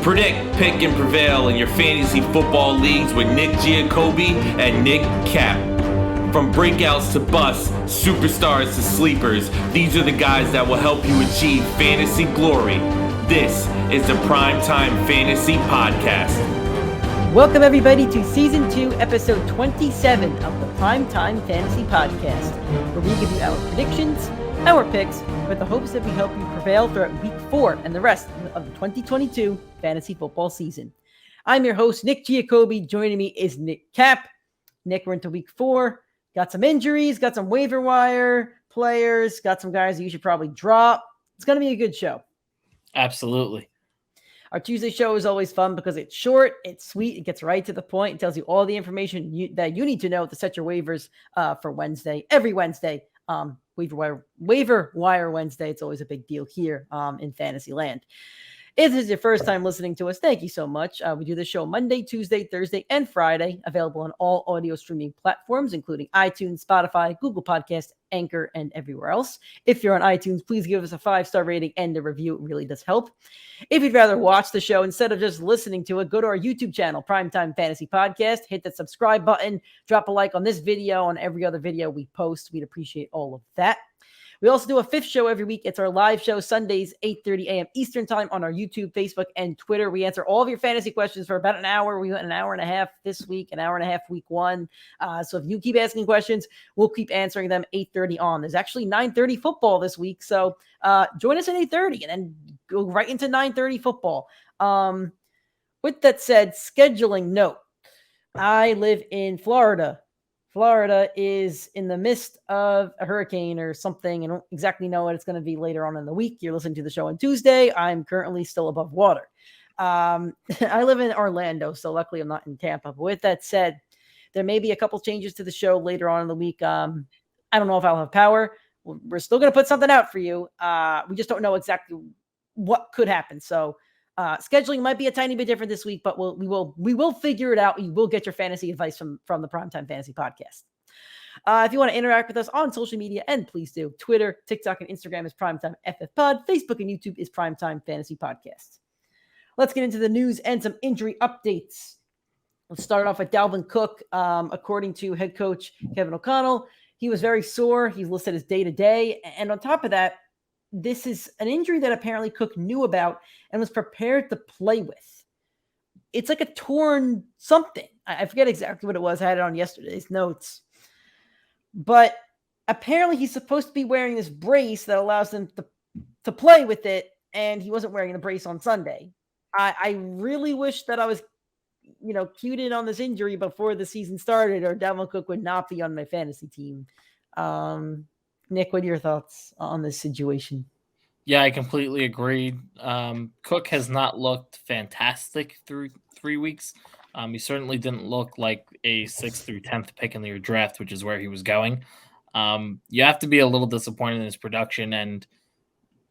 Predict, pick, and prevail in your fantasy football leagues with Nick Giacobbe and Nick Cap. From breakouts to busts, superstars to sleepers, these are the guys that will help you achieve fantasy glory. This is the PrimeTime Fantasy Podcast. Welcome everybody to Season 2, Episode 27 of the PrimeTime Fantasy Podcast, where we give you our predictions, our picks, with the hopes that we help you prevail throughout Week 4 and the rest of the 2022 fantasy football season. I'm your host, Nick Giacobbe. Joining me is Nick Cap. Nick, we're into Week 4. Got some injuries, got some waiver wire players, got some guys that you should probably drop. It's going to be a good show. Absolutely. Our Tuesday show is always fun because it's short, it's sweet, it gets right to the point, it tells you all the information that you need to know to set your waivers for Wednesday. Every Wednesday, waiver wire Wednesday. It's always a big deal here in fantasy land. If this is your first time listening to us, thank you so much. We do this show Monday, Tuesday, Thursday, and Friday, available on all audio streaming platforms, including iTunes, Spotify, Google Podcasts, Anchor, and everywhere else. If you're on iTunes, please give us a 5-star rating and a review. It really does help. If you'd rather watch the show instead of just listening to it, go to our YouTube channel, PrimeTime Fantasy Podcast, hit that subscribe button, drop a like on this video, on every other video we post. We'd appreciate all of that. We also do a fifth show every week. It's our live show, Sundays, 8:30 a.m. Eastern Time on our YouTube, Facebook, and Twitter. We answer all of your fantasy questions for about an hour. We went an hour and a half this week, an hour and a half week one. So if you keep asking questions, we'll keep answering them 8:30 on. There's actually 9:30 football this week. So join us at 8:30 and then go right into 9:30 football. With that said, scheduling note. I live in Florida. Florida is in the midst of a hurricane or something. I don't exactly know what it's going to be later on in the week. You're listening to the show on Tuesday. I'm currently still above water. I live in Orlando, so luckily I'm not in Tampa. But with that said, there may be a couple changes to the show later on in the week. I don't know if I'll have power. We're still going to put something out for you. We just don't know exactly what could happen. So scheduling might be a tiny bit different this week, but we will figure it out. You will get your fantasy advice from the PrimeTime Fantasy Podcast. If you want to interact with us on social media, and please do, Twitter, TikTok, and Instagram is PrimeTimeFFPod. Facebook and YouTube is PrimeTime Fantasy Podcast. Let's get into the news and some injury updates. Let's start off with Dalvin Cook. According to head coach Kevin O'Connell, he was very sore. He's listed as day-to-day. And on top of that, this is an injury that apparently Cook knew about and was prepared to play with. It's like a torn something. I forget exactly what it was. I had it on yesterday's notes. But apparently he's supposed to be wearing this brace that allows him to play with it, and he wasn't wearing the brace on Sunday. I really wish that I was, cued in on this injury before the season started, or Dalvin Cook would not be on my fantasy team. Nick, what are your thoughts on this situation? Yeah, I completely agree. Cook has not looked fantastic through 3 weeks. He certainly didn't look like a 6th through 10th pick in your draft, which is where he was going. You have to be a little disappointed in his production, and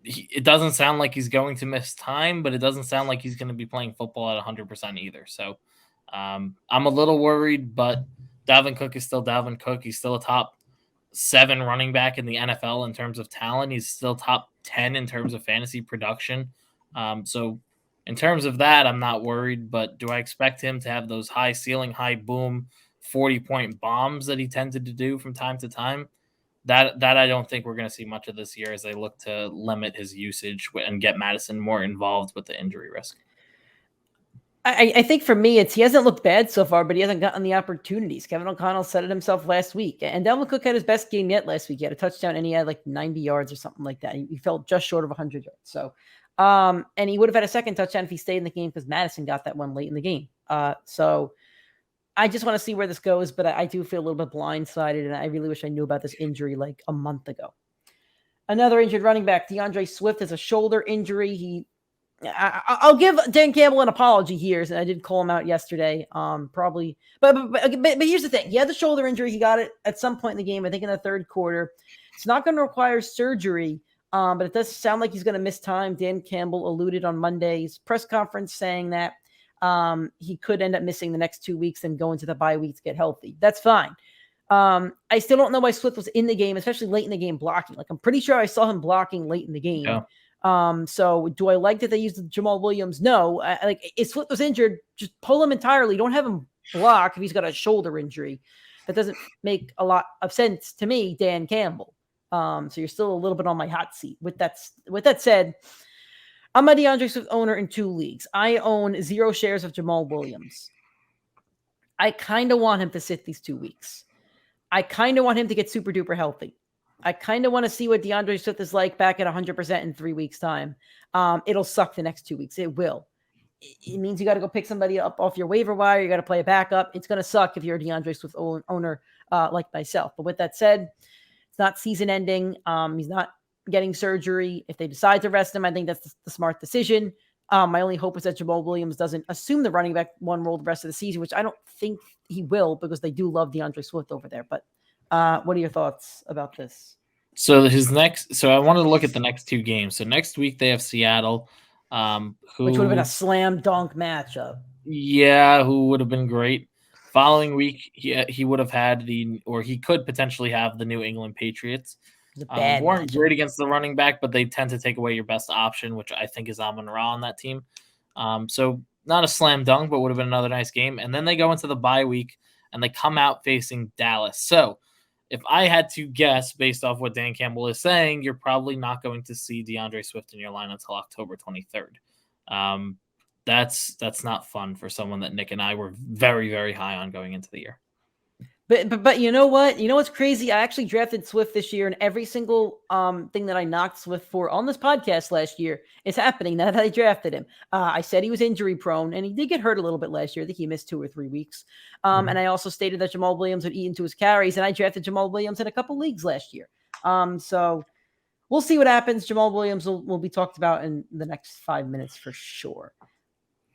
it doesn't sound like he's going to miss time, but it doesn't sound like he's going to be playing football at 100% either. So I'm a little worried, but Dalvin Cook is still Dalvin Cook. He's still a top 7 running back in the NFL in terms of talent. He's still top 10 in terms of fantasy production. So in terms of that, I'm not worried, but do I expect him to have those high ceiling, high boom, 40-point bombs that he tended to do from time to time? That I don't think we're going to see much of this year as they look to limit his usage and get Madison more involved with the injury risk. I think for me, he hasn't looked bad so far, but he hasn't gotten the opportunities. Kevin O'Connell said it himself last week. And Dalvin Cook had his best game yet last week. He had a touchdown and he had like 90 yards or something like that. He fell just short of 100 yards. So, and he would have had a second touchdown if he stayed in the game because Madison got that one late in the game. So I just want to see where this goes, but I do feel a little bit blindsided, and I really wish I knew about this injury like a month ago. Another injured running back, DeAndre Swift, has a shoulder injury. I'll give Dan Campbell an apology here, and I did call him out yesterday. Probably, but here's the thing: he had the shoulder injury. He got it at some point in the game, I think in the third quarter. It's not going to require surgery, but it does sound like he's going to miss time. Dan Campbell alluded on Monday's press conference saying that he could end up missing the next 2 weeks and go into the bye week to get healthy. That's fine. I still don't know why Swift was in the game, especially late in the game blocking. Like, I'm pretty sure I saw him blocking late in the game. Yeah. So do I like that they used Jamal Williams? No. If Swift was injured, just pull him entirely. Don't have him block if he's got a shoulder injury. That doesn't make a lot of sense to me, Dan Campbell. So you're still a little bit on my hot seat. With that said, I'm a DeAndre Swift owner in 2 leagues. I own 0 shares of Jamal Williams. I kind of want him to sit these 2 weeks. I kind of want him to get super duper healthy. I kind of want to see what DeAndre Swift is like back at 100% in 3 weeks' time. It'll suck the next 2 weeks. It will. It means you got to go pick somebody up off your waiver wire. You got to play a backup. It's going to suck if you're a DeAndre Swift owner like myself. But with that said, it's not season ending. He's not getting surgery. If they decide to rest him, I think that's the smart decision. My only hope is that Jamal Williams doesn't assume the running back 1 role the rest of the season, which I don't think he will because they do love DeAndre Swift over there. But what are your thoughts about this? So I wanted to look at the next 2 games. So next week they have Seattle, which would have been a slam dunk matchup. Yeah, who would have been great. Following week, he would have had he could potentially have the New England Patriots. Weren't great against the running back, but they tend to take away your best option, which I think is Amon-Ra on that team. So not a slam dunk, but would have been another nice game. And then they go into the bye week, and they come out facing Dallas. So if I had to guess based off what Dan Campbell is saying, you're probably not going to see DeAndre Swift in your line until October 23rd. That's not fun for someone that Nick and I were very, very high on going into the year. But you know what? You know what's crazy? I actually drafted Swift this year, and every single thing that I knocked Swift for on this podcast last year is happening now that I drafted him. I said he was injury prone, and he did get hurt a little bit last year. I think he missed 2 or 3 weeks. And I also stated that Jamal Williams would eat into his carries, and I drafted Jamal Williams in a couple leagues last year. So we'll see what happens. Jamal Williams will be talked about in the next 5 minutes for sure.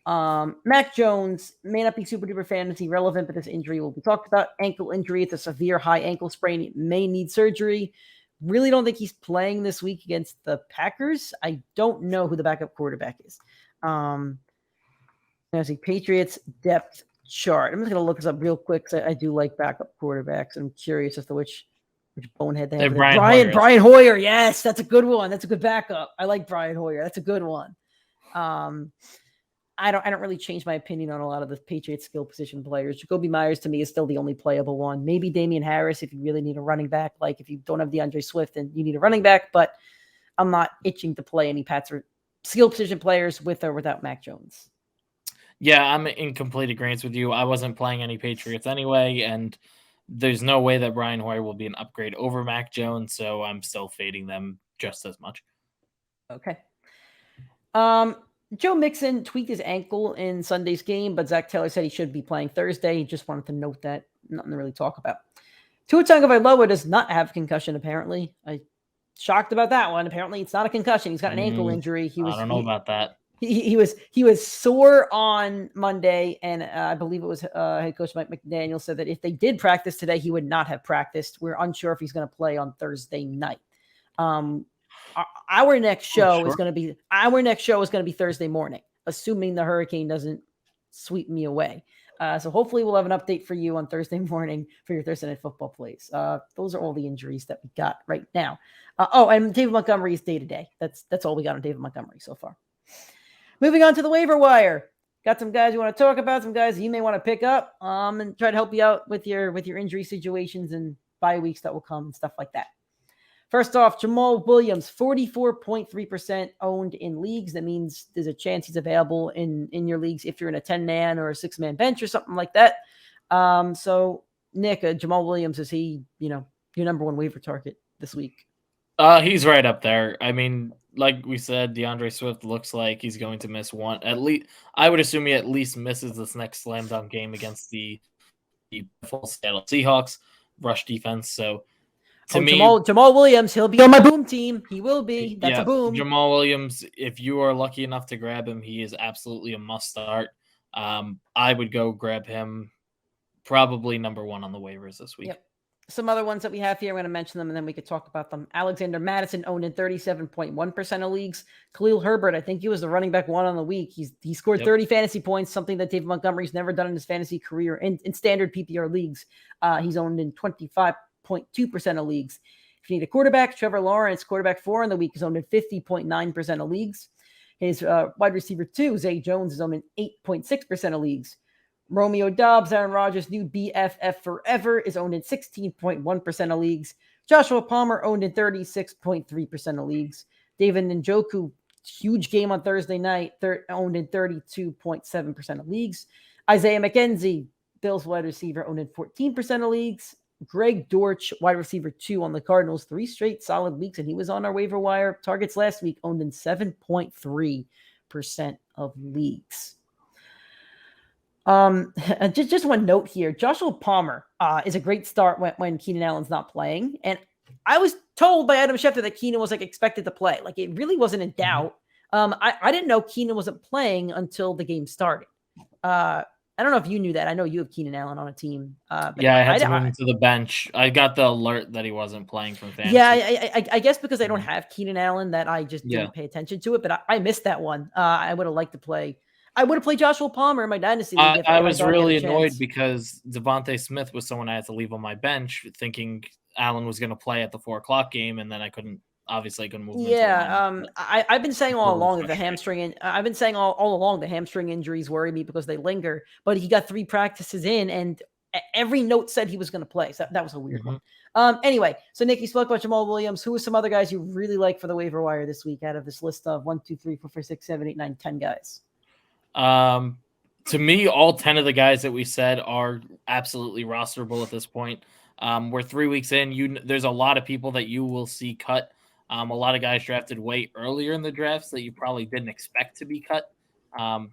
Mac Jones may not be super duper fantasy relevant, but this injury will be talked about. Ankle injury. It's a severe high ankle sprain. It may need surgery. Really don't think he's playing this week against the Packers. I don't know who the backup quarterback is. There's the Patriots depth chart. I'm just going to look this up real quick because I do like backup quarterbacks. I'm curious as to which bonehead they have. Brian Hoyer. Yes, that's a good one. That's a good backup. I like Brian Hoyer. That's a good one. I don't really change my opinion on a lot of the Patriots skill position players. Jacoby Myers to me is still the only playable one. Maybe Damian Harris if you really need a running back. Like if you don't have DeAndre Swift and you need a running back, but I'm not itching to play any Pats or skill position players with or without Mac Jones. Yeah, I'm in complete agreement with you. I wasn't playing any Patriots anyway, and there's no way that Brian Hoyer will be an upgrade over Mac Jones, so I'm still fading them just as much. Okay. Joe Mixon tweaked his ankle in Sunday's game, but Zach Taylor said he should be playing Thursday. He just wanted to note that. Nothing to really talk about. Tua Tagovailoa does not have concussion, apparently. I'm shocked about that one. Apparently, it's not a concussion. He's got an ankle injury. I don't know about that. He was sore on Monday, and I believe it was head coach Mike McDaniel said that if they did practice today, he would not have practiced. We're unsure if he's going to play on Thursday night. Our next show is going to be Thursday morning, assuming the hurricane doesn't sweep me away. So hopefully we'll have an update for you on Thursday morning for your Thursday Night Football plays. Those are all the injuries that we got right now. And David Montgomery is day to day. That's all we got on David Montgomery so far. Moving on to the waiver wire. Got some guys you want to talk about, some guys you may want to pick up, and try to help you out with your injury situations and bye weeks that will come and stuff like that. First off, Jamal Williams, 44.3% owned in leagues. That means there's a chance he's available in your leagues if you're in a 10-man or a 6-man bench or something like that. So, Nick, Jamal Williams, is he, your number one waiver target this week? He's right up there. I mean, like we said, DeAndre Swift looks like he's going to miss one. At least, I would assume he at least misses this next slam dunk game against the Seattle Seahawks rush defense. So, to me, Jamal Williams, he'll be on my boom team. He will be. That's a boom. Jamal Williams, if you are lucky enough to grab him, he is absolutely a must start. I would go grab him probably number one on the waivers this week. Yep. Some other ones that we have here, I'm going to mention them and then we could talk about them. Alexander Madison owned in 37.1% of leagues. Khalil Herbert, I think he was the running back one on the week. He scored 30 fantasy points, something that David Montgomery's never done in his fantasy career in standard PPR leagues. He's owned in 25.2% of leagues. If you need a quarterback, Trevor Lawrence, quarterback 4 in the week, is owned in 50.9% of leagues. His wide receiver 2, Zay Jones, is owned in 8.6% of leagues. Romeo Dobbs, Aaron Rodgers' new BFF forever, is owned in 16.1% of leagues. Joshua Palmer owned in 36.3% of leagues. David Nanjoku, huge game on Thursday night, owned in 32.7% of leagues. Isaiah McKenzie, Bills wide receiver, owned in 14% of leagues. Greg Dortch, wide receiver 2 on the Cardinals, 3 straight solid weeks, and he was on our waiver wire targets last week, owned in 7.3% of leagues. Just one note here. Joshua Palmer is a great start when Keenan Allen's not playing. And I was told by Adam Schefter that Keenan was expected to play. It really wasn't in doubt. I didn't know Keenan wasn't playing until the game started. I don't know if you knew that. I know you have Keenan Allen on a team. I had to move him to the bench. I got the alert that he wasn't playing from fantasy. Yeah, I guess because I don't have Keenan Allen that I just didn't pay attention to it. But I missed that one. I would have liked to play. I would have played Joshua Palmer in my dynasty league. I was really annoyed because Devontae Smith was someone I had to leave on my bench, thinking Allen was going to play at the 4:00 game, and then I couldn't move him. Yeah, I've been saying all along that the hamstring. I've been saying all along the hamstring injuries worry me because they linger. But he got 3 practices in, and every note said he was going to play. So that was a weird one. Anyway, so Nick, you spoke about Jamal Williams. Who are some other guys you really like for the waiver wire this week out of this list of 1, 2, 3, 4, 5, 6, 7, 8, 9, 10 guys? To me, all 10 of the guys that we said are absolutely rosterable at this point. We're 3 weeks in. There's a lot of people that you will see cut. A lot of guys drafted way earlier in the drafts that you probably didn't expect to be cut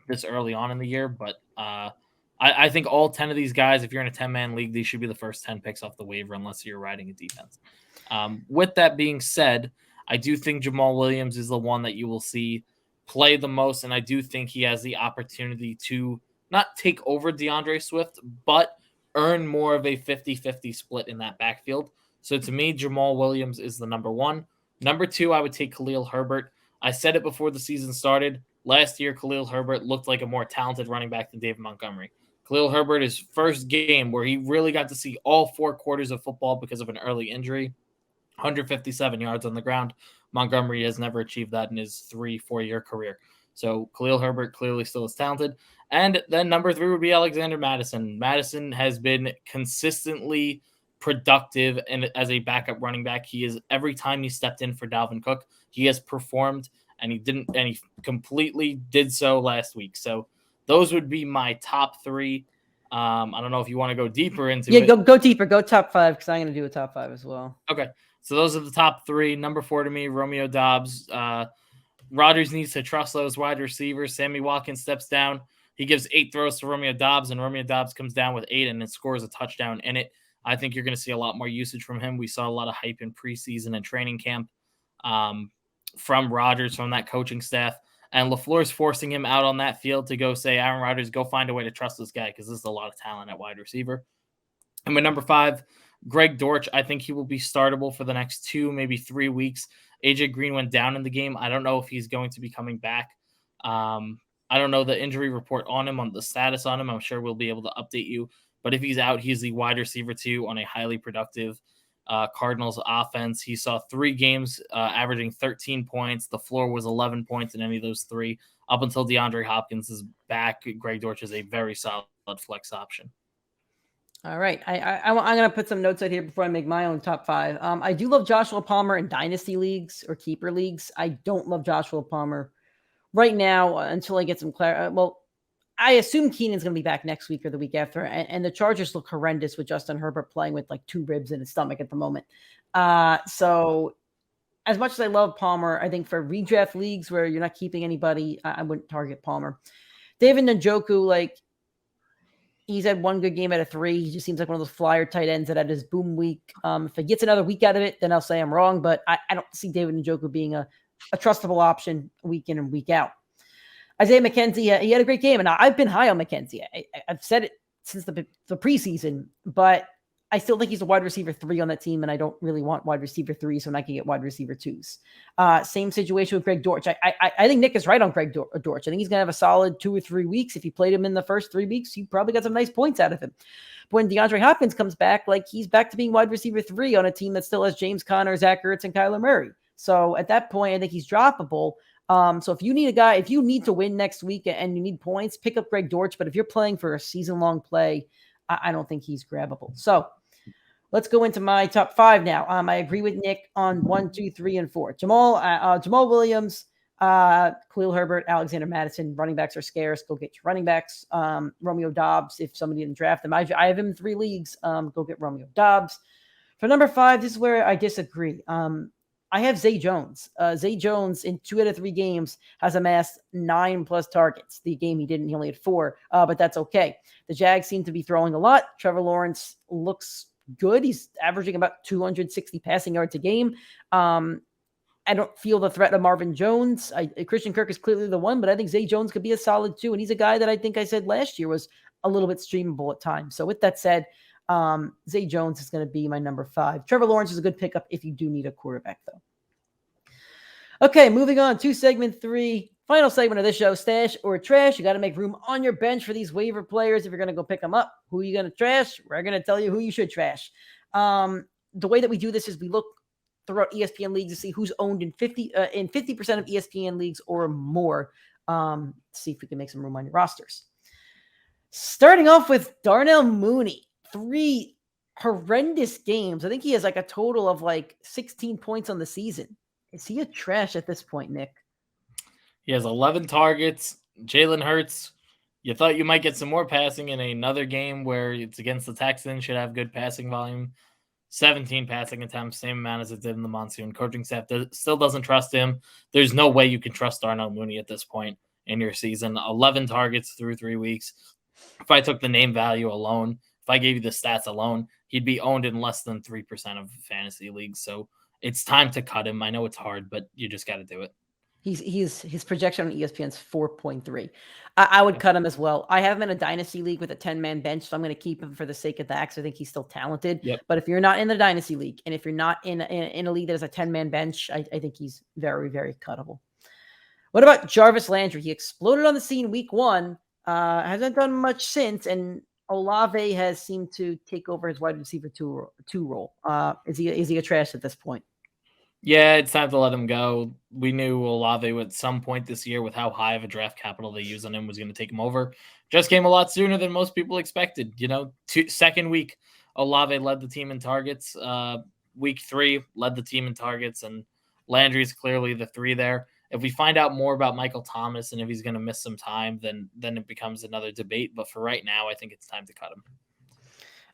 this early on in the year. But I think all 10 of these guys, if you're in a 10-man league, these should be the first 10 picks off the waiver unless you're riding a defense. With that being said, I do think Jamal Williams is the one that you will see play the most, and I do think he has the opportunity to not take over DeAndre Swift, but earn more of a 50-50 split in that backfield. So to me, Jamal Williams is the number 1. Number 2, I would take Khalil Herbert. I said it before the season started. Last year, Khalil Herbert looked like a more talented running back than David Montgomery. Khalil Herbert, his first game where he really got to see all 4 quarters of football because of an early injury, 157 yards on the ground. Montgomery has never achieved that in his 3-4 year career. So Khalil Herbert clearly still is talented. And then number 3 would be Alexander Madison. Madison has been consistently productive and as a backup running back. He is, every time he stepped in for Dalvin Cook, he has performed, and he completely did so last week. So those would be my top 3. I don't know if you want to go deeper into it. Yeah, go deeper. Go top 5 because I'm going to do a top 5 as well. Okay. So those are the top 3. Number 4 to me, Romeo Dobbs. Rodgers needs to trust those wide receivers. Sammy Watkins steps down. He gives 8 throws to Romeo Dobbs, and Romeo Dobbs comes down with 8 and then scores a touchdown in it. I think you're going to see a lot more usage from him. We saw a lot of hype in preseason and training camp from Rodgers, from that coaching staff. And LaFleur's forcing him out on that field to go say, Aaron Rodgers, go find a way to trust this guy because this is a lot of talent at wide receiver. And my number 5, Greg Dortch. I think he will be startable for the next 2, maybe 3 weeks. AJ Green went down in the game. I don't know if he's going to be coming back. I don't know the injury report on him, on the status on him. I'm sure we'll be able to update you. But if he's out, he's the wide receiver 2 on a highly productive Cardinals offense. He saw 3 games averaging 13 points. The floor was 11 points in any of those 3. Up until DeAndre Hopkins is back, Greg Dortch is a very solid flex option. All right. I'm going to put some notes out here before I make my own top 5. I do love Joshua Palmer in dynasty leagues or keeper leagues. I don't love Joshua Palmer right now until I get some clarity. Well, I assume Keenan's going to be back next week or the week after. And the Chargers look horrendous with Justin Herbert playing with 2 ribs in his stomach at the moment. So as much as I love Palmer, I think for redraft leagues where you're not keeping anybody, I wouldn't target Palmer. David Nanjoku, he's had 1 good game out of 3. He just seems like one of those flyer tight ends that had his boom week. If he gets another week out of it, then I'll say I'm wrong. But I don't see David Njoku being a trustable option week in and week out. Isaiah McKenzie, he had a great game. And I've been high on McKenzie. I've said it since the preseason. But I still think he's a wide receiver 3 on that team. And I don't really want wide receiver 3s when I can get wide receiver 2s. Same situation with Greg Dortch. I think Nick is right on Greg Dortch. I think he's going to have a solid 2 or 3 weeks. If you played him in the first 3 weeks, you probably got some nice points out of him. when DeAndre Hopkins comes back, like he's back to being wide receiver 3 on a team that still has James Conner, Zach Ertz, and Kyler Murray. So at that point, I think he's droppable. So if you need a guy, if you need to win next week and you need points, pick up Greg Dortch. But if you're playing for a season-long play, I don't think he's grabbable. So let's go into my top 5 now. I agree with Nick on 1, 2, 3, and 4. Jamal Williams, Khalil Herbert, Alexander Madison. Running backs are scarce. Go get your running backs. Romeo Dobbs, if somebody didn't draft him. I have him in 3 leagues. Go get Romeo Dobbs. For number 5, this is where I disagree. I have Zay Jones. Zay Jones in 2 out of 3 games has amassed 9+ targets. The game he didn't, he only had 4, but that's okay. The Jags seem to be throwing a lot. Trevor Lawrence looks good. He's averaging about 260 passing yards a game. I don't feel the threat of Marvin Jones. Christian Kirk is clearly the one, but I think Zay Jones could be a solid 2. And he's a guy that I think I said last year was a little bit streamable at times. So with that said, Zay Jones is going to be my number 5. Trevor Lawrence is a good pickup if you do need a quarterback, though. Okay, moving on to segment 3. Final segment of this show, stash or trash. You got to make room on your bench for these waiver players if you're going to go pick them up. Who are you going to trash? We're going to tell you who you should trash. The way that we do this is we look throughout ESPN leagues to see who's owned in 50% of ESPN leagues or more. See if we can make some room on your rosters. Starting off with Darnell Mooney. 3 horrendous games. I think he has like a total of like 16 points on the season. Is he a trash at this point, Nick? He has 11 targets. Jalen Hurts, you thought you might get some more passing in another game where it's against the Texans, should have good passing volume. 17 passing attempts, same amount as it did in the monsoon. Coaching staff still doesn't trust him. There's no way you can trust Darnell Mooney at this point in your season. 11 targets through 3 weeks. If I took the name value alone, if I gave you the stats alone, he'd be owned in less than 3% of fantasy leagues. So it's time to cut him. I know it's hard, but you just got to do it. His projection on ESPN's 4.3. I would cut him as well. I have him in a dynasty league with a 10-man bench, so I'm going to keep him for the sake of that because I think he's still talented. Yep. But if you're not in the dynasty league and if you're not in a league that has a 10-man bench, I think he's very, very cuttable. What about Jarvis Landry? He exploded on the scene week 1, hasn't done much since, and Olave has seemed to take over his wide receiver 2 role. Is he a trash at this point? Yeah, it's time to let him go. We knew Olave at some point this year with how high of a draft capital they use on him was going to take him over. Just came a lot sooner than most people expected. Second week, Olave led the team in targets. Week 3, led the team in targets, and Landry is clearly the 3 there. If we find out more about Michael Thomas and if he's going to miss some time, then it becomes another debate. But for right now, I think it's time to cut him.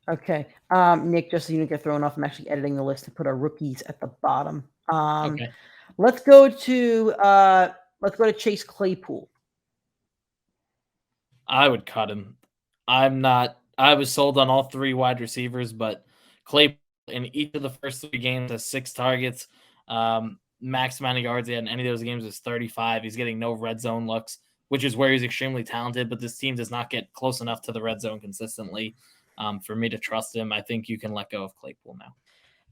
Okay. Nick, just so you don't get thrown off, I'm actually editing the list to put our rookies at the bottom. Okay. Let's go to Chase Claypool. I would cut him. I was sold on all 3 wide receivers, but Claypool in each of the first 3 games has 6 targets. Max amount of yards he had in any of those games was 35. He's getting no red zone looks, which is where he's extremely talented, but this team does not get close enough to the red zone consistently for me to trust him. I think you can let go of Claypool now.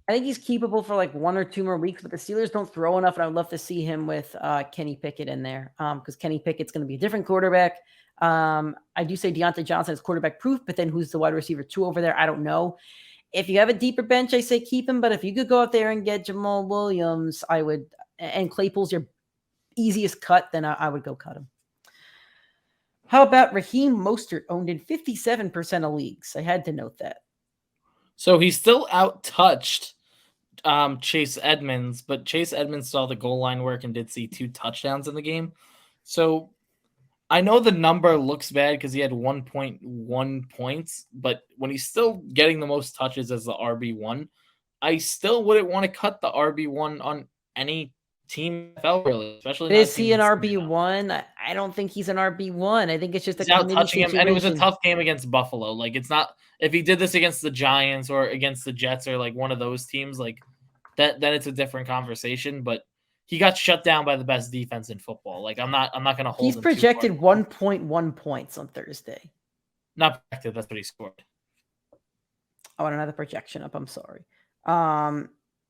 I think he's keepable for like 1 or 2 more weeks, but the Steelers don't throw enough, and I would love to see him with Kenny Pickett in there because Kenny Pickett's going to be a different quarterback. I do say Deontay Johnson is quarterback proof, but then who's the wide receiver 2 over there? I don't know. If you have a deeper bench, I say keep him, but if you could go out there and get Jamal Williams, I would, and Claypool's your easiest cut, then I would go cut him. How about Raheem Mostert, owned in 57% of leagues? I had to note that. So he's still out-touched Chase Edmonds, but Chase Edmonds saw the goal line work and did see 2 touchdowns in the game. So I know the number looks bad because he had 1.1 points, but when he's still getting the most touches as the RB1, I still wouldn't want to cut the RB1 on any team, really, especially. Is he an RB1? I don't think he's an RB1. I think it's just a out touching him, and it was a tough game against Buffalo. Like, it's not, if he did this against the Giants or against the Jets or like one of those teams, like that, then it's a different conversation. But he got shut down by the best defense in football. Like, I'm not going to hold. He's projected 1.1 points on Thursday. Not projected. That's what he scored. I want another projection up. I'm sorry.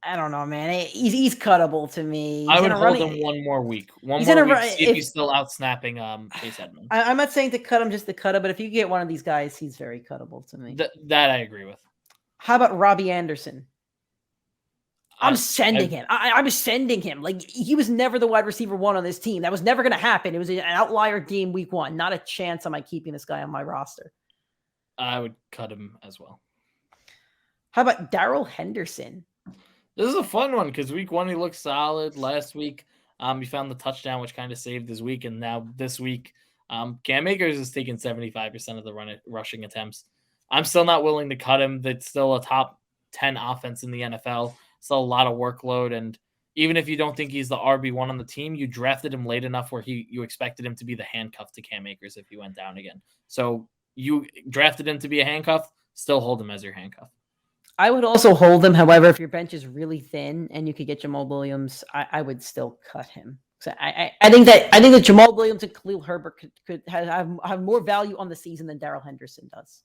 I don't know, man. He's cuttable to me. I would hold him one more week. See if he's still out snapping Chase Edmonds. I'm not saying to cut him just to cut him, but if you get one of these guys, he's very cuttable to me. That I agree with. How about Robbie Anderson? I'm sending him. I'm sending him. Like, he was never the wide receiver 1 on this team. That was never going to happen. It was an outlier game week 1. Not a chance am I keeping this guy on my roster. I would cut him as well. How about Daryl Henderson? This is a fun one because week 1 he looked solid. Last week, he found the touchdown, which kind of saved his week. And now this week, Cam Akers is taking 75% of the rushing attempts. I'm still not willing to cut him. That's still a top 10 offense in the NFL. Still a lot of workload. And even if you don't think he's the RB1 on the team, you drafted him late enough where you expected him to be the handcuff to Cam Akers if he went down again. So you drafted him to be a handcuff, still hold him as your handcuff. I would also hold him. However, if your bench is really thin and you could get Jamal Williams, I would still cut him. So I think that Jamal Williams and Khalil Herbert could have more value on the season than Daryl Henderson does.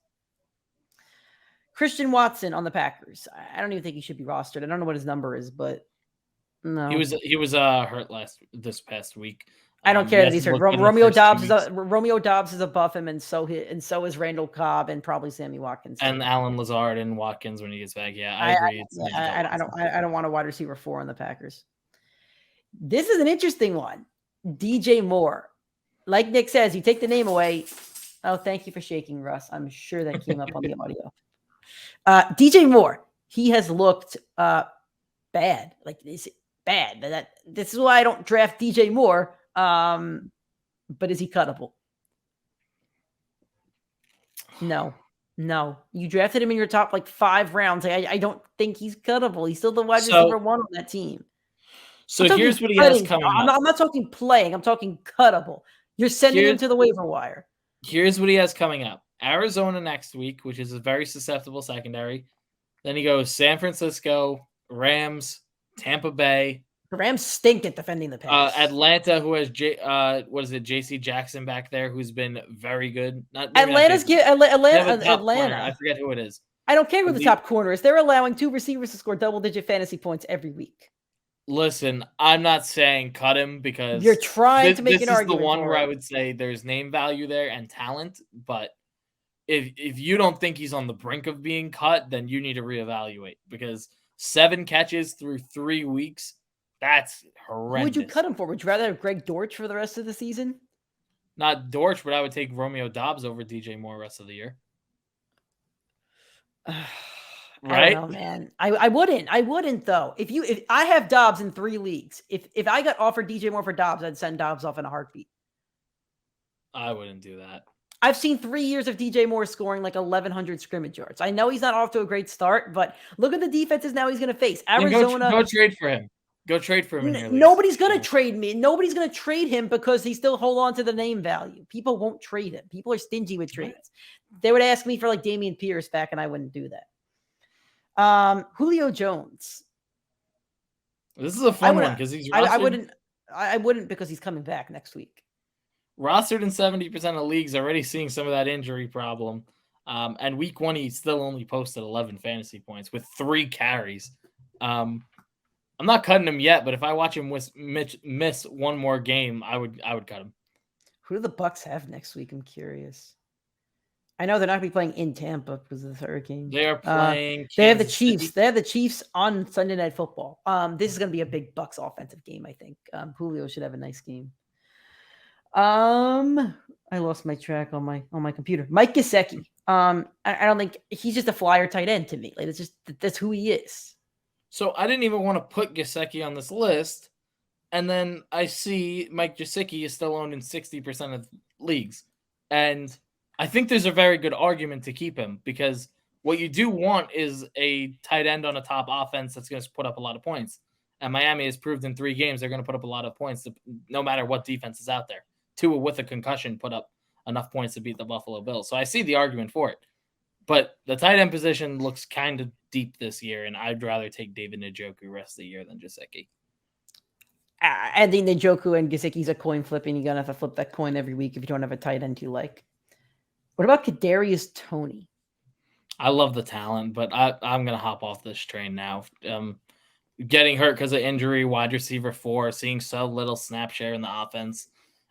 Christian Watson on the Packers. I don't even think he should be rostered. I don't know what his number is, but no. He was hurt this past week. I don't care that he's hurt. Romeo Dobbs is above him, and so is Randall Cobb and probably Sammy Watkins and Alan Lazard and Watkins when he gets back. Yeah, I agree. I don't want a wide receiver 4 on the Packers. This is an interesting one. DJ Moore, like Nick says, you take the name away. Oh, thank you for shaking, Russ. I'm sure that came up on the audio. DJ Moore, he has looked bad. Like, this bad. This is why I don't draft DJ Moore. But is he cuttable? No. You drafted him in your top 5 rounds. I don't think he's cuttable. He's still the wide receiver 1 on that team. So here's what he has coming up. I'm not talking playing. I'm talking cuttable. You're sending him to the waiver wire. Here's what he has coming up. Arizona next week, which is a very susceptible secondary. Then he goes San Francisco, Rams, Tampa Bay. The Rams stink at defending the pass. Atlanta, who has J.C. Jackson back there, who's been very good. Atlanta. I forget who it is. I don't care who the top corner is. They're allowing 2 receivers to score double-digit fantasy points every week. Listen, I'm not saying cut him because you're trying to make an argument. This is the one where I would say there's name value there and talent, but if you don't think he's on the brink of being cut, then you need to reevaluate because 7 catches through 3 weeks, that's horrendous. Who would you cut him for? Would you rather have Greg Dortch for the rest of the season? Not Dortch, but I would take Romeo Dobbs over DJ Moore rest of the year. Right? I don't know, man. I wouldn't though. If I have Dobbs in 3 leagues, if I got offered DJ Moore for Dobbs, I'd send Dobbs off in a heartbeat. I wouldn't do that. I've seen 3 years of DJ Moore scoring 1,100 scrimmage yards. I know he's not off to a great start, but look at the defenses now he's going to face. Arizona. Go trade for him. Go trade for him. Nobody's going to trade me. Nobody's going to trade him because he still hold on to the name value. People won't trade him. People are stingy with trades. They would ask me for Dameon Pierce back, and I wouldn't do that. Julio Jones. This is a fun one because he's rostered. I wouldn't because he's coming back next week. Rostered in 70% of leagues, already seeing some of that injury problem. And week 1, he still only posted 11 fantasy points with 3 carries. I'm not cutting him yet, but if I watch him miss one more game, I would cut him. Who do the Bucs have next week? I'm curious. I know they're not going to be playing in Tampa because of the hurricane. They are playing. They have the Chiefs. City. They have the Chiefs on Sunday Night Football. This is going to be a big Bucs offensive game, I think. Julio should have a nice game. I lost my track on my computer. Mike Gesicki. I don't think he's just a flyer tight end to me. That's who he is. So I didn't even want to put Gesicki on this list, and then I see Mike Gesicki is still owned in 60% of leagues, and I think there's a very good argument to keep him because what you do want is a tight end on a top offense that's going to put up a lot of points. And Miami has proved in 3 games they're going to put up a lot of points no matter what defense is out there. Tua with a concussion put up enough points to beat the Buffalo Bills. So I see the argument for it. But the tight end position looks kind of deep this year, and I'd rather take David Nanjoku rest of the year than Gesicki. I think Nanjoku and Gesicki's a coin flip, and you're going to have to flip that coin every week if you don't have a tight end you like. What about Kadarius Toney? I love the talent, but I'm going to hop off this train now. getting hurt because of injury, wide receiver 4, seeing so little snap share in the offense.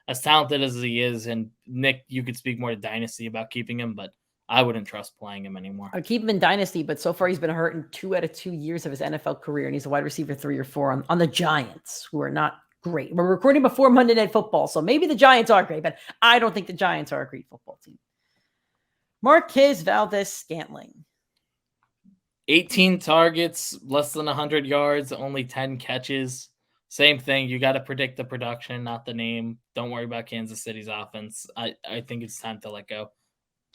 As talented as he is, and Nick, you could speak more to Dynasty about keeping him, but I wouldn't trust playing him anymore. I'd keep him in Dynasty, but so far he's been hurt in 2 out of 2 years of his NFL career, and he's a wide receiver 3 or 4 on the Giants, who are not great. We're recording before Monday Night Football, so maybe the Giants are great, but I don't think the Giants are a great football team. Marquez Valdes-Scantling. 18 targets, less than 100 yards, only 10 catches. Same thing. You got to predict the production, not the name. Don't worry about Kansas City's offense. I think it's time to let go.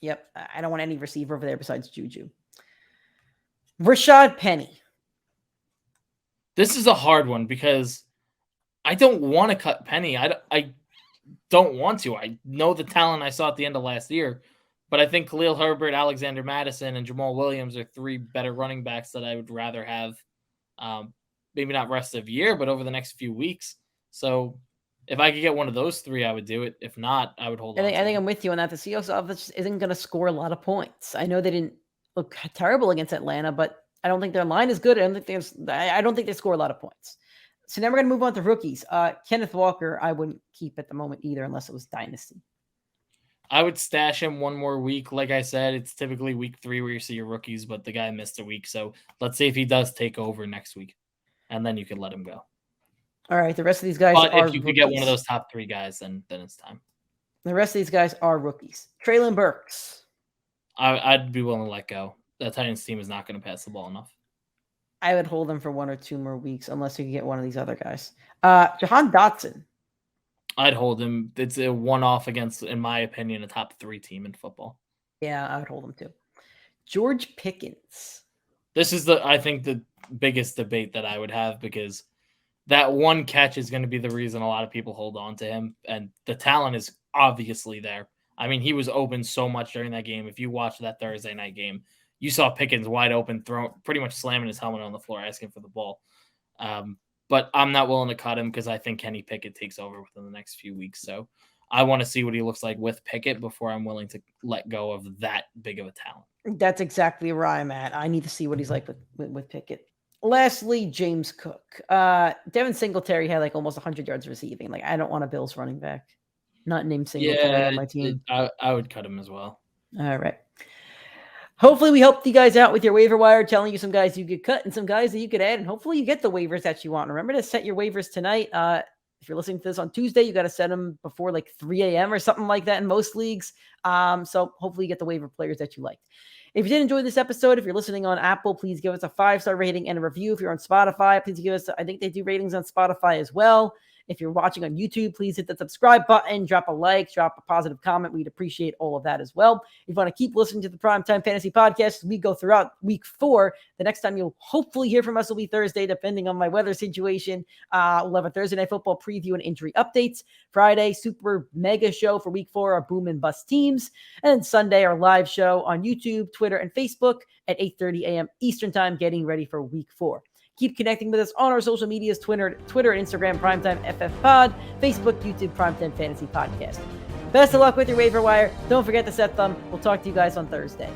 Yep. I don't want any receiver over there besides Juju. Rashad Penny. This is a hard one because I don't want to cut Penny. I don't want to. I know the talent I saw at the end of last year, but I think Khalil Herbert, Alexander Madison, and Jamal Williams are 3 better running backs that I would rather have. Maybe not rest of year, but over the next few weeks. So if I could get one of those 3, I would do it. If not, I would hold on. I think I'm with you on that. The Seahawks offense isn't going to score a lot of points. I know they didn't look terrible against Atlanta, but I don't think their line is good. I don't think they score a lot of points. So now we're going to move on to rookies. Kenneth Walker, I wouldn't keep at the moment either, unless it was Dynasty. I would stash him one more week. Like I said, it's typically week 3 where you see your rookies, but the guy missed a week. So let's see if he does take over next week, and then you can let him go. All right, the rest of these guys but are if you rookies. could get one of those top 3 guys, then it's time. The rest of these guys are rookies. Treylon Burks. I'd be willing to let go. That Titans team is not going to pass the ball enough. I would hold him for 1 or 2 more weeks unless you can get one of these other guys. Jahan Dotson. I'd hold him. It's a one-off against, in my opinion, a top 3 team in football. Yeah, I would hold him too. George Pickens. This is I think the biggest debate that I would have, because that one catch is going to be the reason a lot of people hold on to him, and the talent is obviously there. I mean, he was open so much during that game. If you watched that Thursday night game, you saw Pickens wide open, pretty much slamming his helmet on the floor, asking for the ball. But I'm not willing to cut him because I think Kenny Pickett takes over within the next few weeks. So I want to see what he looks like with Pickett before I'm willing to let go of that big of a talent. That's exactly where I'm at. I need to see what he's like with Pickett. Lastly, James Cook. Devin Singletary had like almost 100 yards receiving. Like, I don't want a Bills running back. Not named Singletary on my team. I would cut him as well. All right. Hopefully we helped you guys out with your waiver wire, telling you some guys you could cut and some guys that you could add, and hopefully you get the waivers that you want. Remember to set your waivers tonight. If you're listening to this on Tuesday, you got to set them before like 3 a.m. or something like that in most leagues. So hopefully you get the waiver players that you like. If you did enjoy this episode, if you're listening on Apple, please give us a 5-star rating and a review. If you're on Spotify, please give us, I think they do ratings on Spotify as well. If you're watching on YouTube, please hit the subscribe button, drop a like, drop a positive comment. We'd appreciate all of that as well. If you want to keep listening to the Primetime Fantasy Podcast, we go throughout week 4. The next time you'll hopefully hear from us will be Thursday, depending on my weather situation. We'll have a Thursday Night Football preview and injury updates. Friday, super mega show for week 4, our boom and bust teams. And then Sunday, our live show on YouTube, Twitter, and Facebook at 8:30 a.m. Eastern Time, getting ready for week 4. Keep connecting with us on our social medias, Twitter and Instagram, PrimeTimeFFPod, Facebook, YouTube, Primetime Fantasy Podcast. Best of luck with your waiver wire. Don't forget to set them. We'll talk to you guys on Thursday.